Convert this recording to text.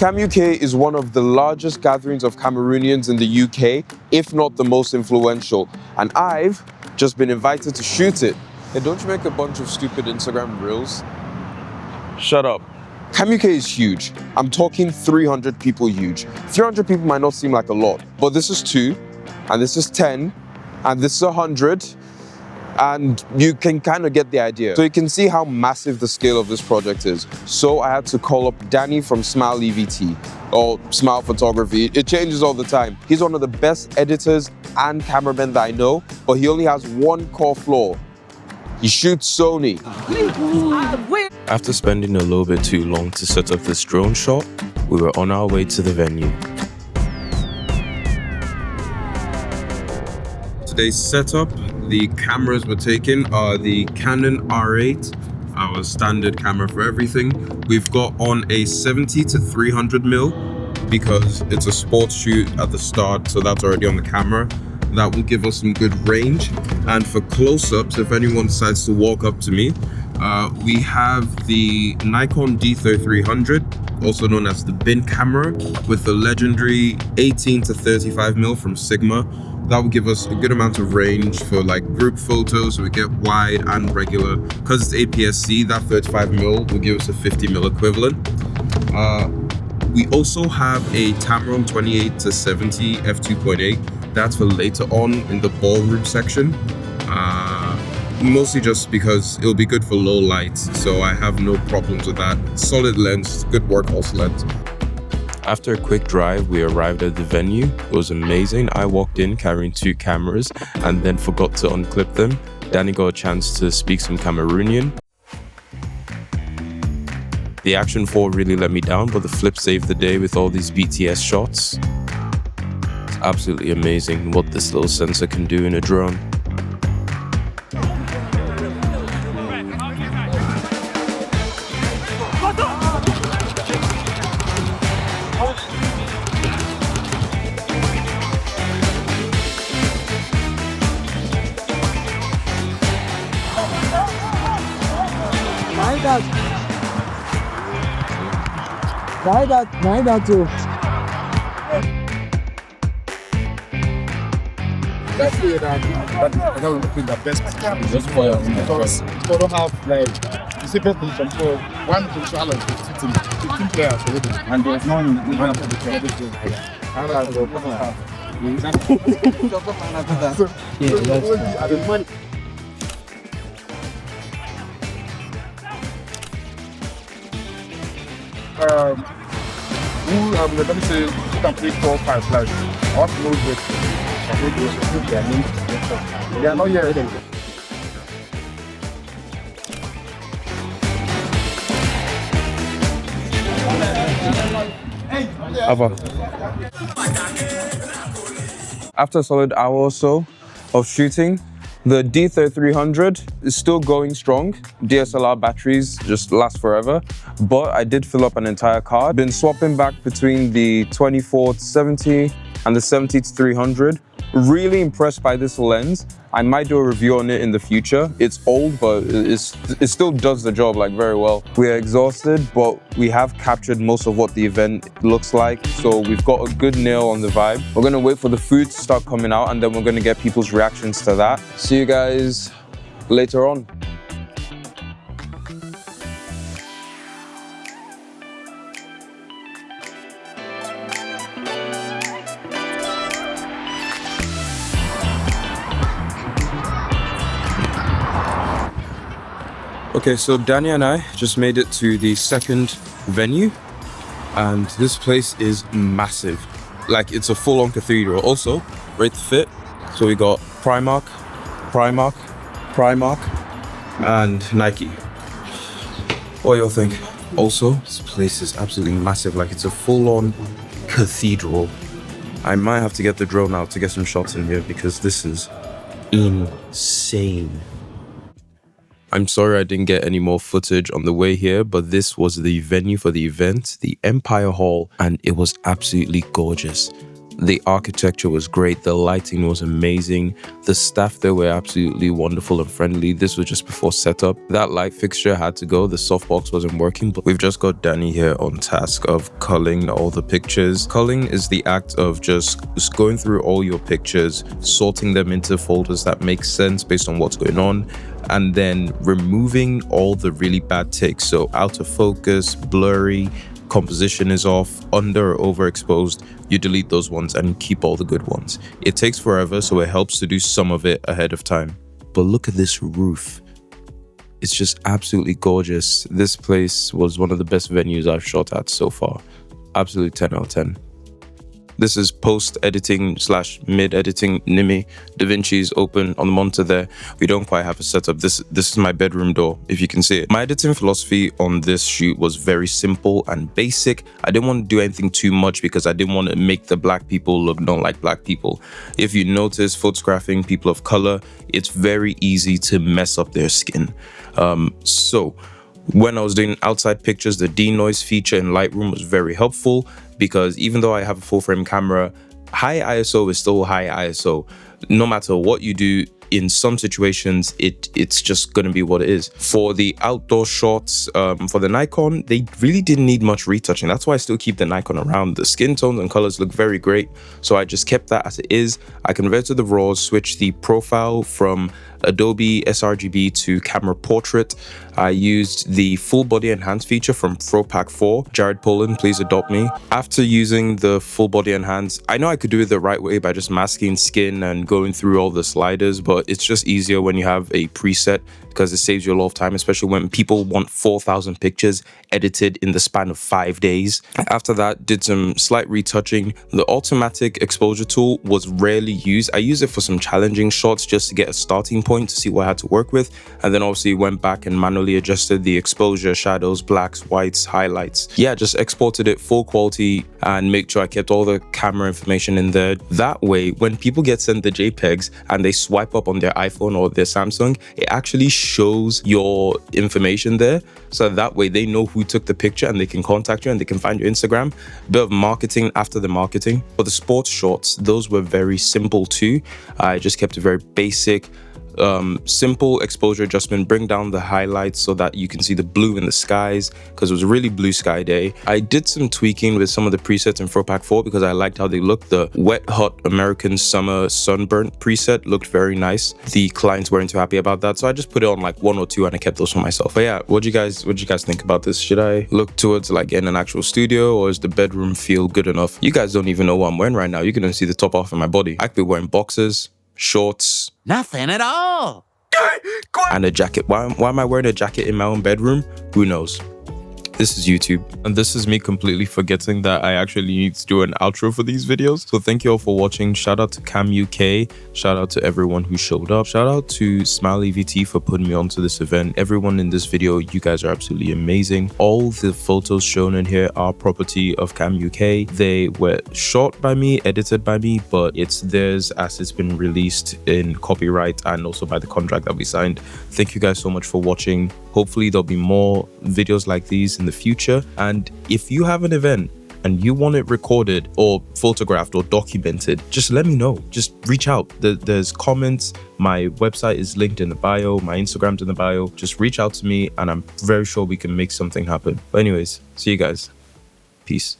CAMUK is one of the largest gatherings of Cameroonians in the UK, if not the most influential, and I've just been invited to shoot it. Hey, don't you make a bunch of stupid Instagram reels? Shut up. CAMUK is huge. I'm talking 300 people huge. 300 people might not seem like a lot, but this is 2, and this is 10, and this is 100, and you can kind of get the idea. So you can see how massive the scale of this project is. So I had to call up Danny from Smile EVT, or Smile Photography. It changes all the time. He's one of the best editors and cameramen that I know, but he only has one core flaw. He shoots Sony. After spending a little bit too long to set up this drone shot, we were on our way to the venue. Today's setup, the cameras we're taking are the Canon R8, our standard camera for everything. We've got on a 70 to 300mm because it's a sports shoot at the start, so that's already on the camera. That will give us some good range. And for close-ups, if anyone decides to walk up to me, we have the Nikon D3300, also known as the bin camera, with the legendary 18 to 35mm from Sigma. That will give us a good amount of range for like group photos, so we get wide and regular. Because it's APS-C, that 35mm will give us a 50mm equivalent. We also have a Tamron 28 to 70 f2.8. That's for later on in the ballroom section. Mostly just because it'll be good for low light, so I have no problems with that. Solid lens, good workhorse lens. After a quick drive, we arrived at the venue. It was amazing. I walked in carrying 2 cameras and then forgot to unclip them. Danny got a chance to speak some Cameroonian. The Action 4 really let me down, but the Flip saved the day with all these BTS shots. It's absolutely amazing what this little sensor can do in a drone. too. That's it, I don't think the best just for you because you don't have like the secret position for one controller is 15 players already, and there's no one for the competition. Let me say, you can play 4 or 5 flags. I want to know this. They are not here already. After a solid hour or so of shooting, the D3300 is still going strong. DSLR batteries just last forever, but I did fill up an entire car. Been swapping back between the 24 to 70 and the 70 to 300. Really impressed by this lens. I might do a review on it in the future. It's old, but it still does the job like very well. We are exhausted, but we have captured most of what the event looks like. So we've got a good nail on the vibe. We're gonna wait for the food to start coming out, and then we're gonna get people's reactions to that. See you guys later on. Okay, so Danny and I just made it to the second venue, and this place is massive. Like, it's a full-on cathedral. Also, rate the fit. So we got Primark, and Nike. What do y'all think? Also, this place is absolutely massive. Like, it's a full-on cathedral. I might have to get the drone out to get some shots in here because this is insane. I'm sorry I didn't get any more footage on the way here, but this was the venue for the event, the Empire Hall, and it was absolutely gorgeous. The architecture was great. The lighting was amazing. The staff there were absolutely wonderful and friendly. This was just before setup. That light fixture had to go. The softbox wasn't working, but we've just got Danny here on task of culling all the pictures. Culling is the act of just going through all your pictures, sorting them into folders that make sense based on what's going on, and then removing all the really bad takes. So out of focus, blurry, composition is off, under or overexposed, you delete those ones and keep all the good ones. It takes forever, so it helps to do some of it ahead of time. But look at this roof. It's just absolutely gorgeous. This place was one of the best venues I've shot at so far. Absolute 10 out of 10. This is post-editing / mid-editing Nimi. DaVinci is open on the monitor there. We don't quite have a setup. This is my bedroom door, if you can see it. My editing philosophy on this shoot was very simple and basic. I didn't want to do anything too much because I didn't want to make the black people look not like black people. If you notice, photographing people of color, it's very easy to mess up their skin. So when I was doing outside pictures, the denoise feature in Lightroom was very helpful, because even though I have a full frame camera, high ISO is still high ISO. No matter what you do, in some situations, it's just going to be what it is. For the outdoor shots, for the Nikon, they really didn't need much retouching. That's why I still keep the Nikon around. The skin tones and colors look very great, so I just kept that as it is. I converted the RAWs, switched the profile from Adobe sRGB to camera portrait. I used the full body enhance feature from Propack 4. Jared Poland, please adopt me. After using the full body enhance, I know I could do it the right way by just masking skin and going through all the sliders, but it's just easier when you have a preset, because it saves you a lot of time, especially when people want 4,000 pictures edited in the span of 5 days. After that, did some slight retouching. The automatic exposure tool was rarely used. I used it for some challenging shots just to get a starting point to see what I had to work with, and then obviously went back and manually adjusted the exposure, shadows, blacks, whites, highlights. Yeah, just exported it full quality and make sure I kept all the camera information in there. That way, when people get sent the JPEGs and they swipe up on their iPhone or their Samsung, it actually shows your information there, so that way they know who took the picture and they can contact you and they can find your Instagram. Bit of marketing after the marketing. For the sports shots, those were very simple too. I just kept it very basic. Simple exposure adjustment, bring down the highlights so that you can see the blue in the skies, because it was a really blue sky day. I did some tweaking with some of the presets in Propack 4 because I liked how they looked. The wet hot American summer sunburnt preset looked very nice. The clients weren't too happy about that, so I just put it on like 1 or 2 and I kept those for myself. But yeah, what do you guys think about this? Should I look towards like getting an actual studio, or is the bedroom feel good enough? You guys don't even know what I'm wearing right now. You're gonna see the top half of my body. I could be wearing boxers, shorts, nothing at all, and a jacket. Why am I wearing a jacket in my own bedroom? Who knows? This is YouTube, and this is me completely forgetting that I actually need to do an outro for these videos. So thank you all for watching. Shout out to CAMUK. Shout out to everyone who showed up. Shout out to Smiley VT for putting me onto this event. Everyone in this video, you guys are absolutely amazing. All the photos shown in here are property of CAMUK. They were shot by me, edited by me, but it's theirs as it's been released in copyright and also by the contract that we signed. Thank you guys so much for watching. Hopefully there'll be more videos like these in the future, and if you have an event and you want it recorded or photographed or documented, just let me know. Just reach out. There's comments. My website is linked in the bio. My Instagram's in the bio. Just reach out to me and I'm very sure we can make something happen. But anyways, see you guys. Peace.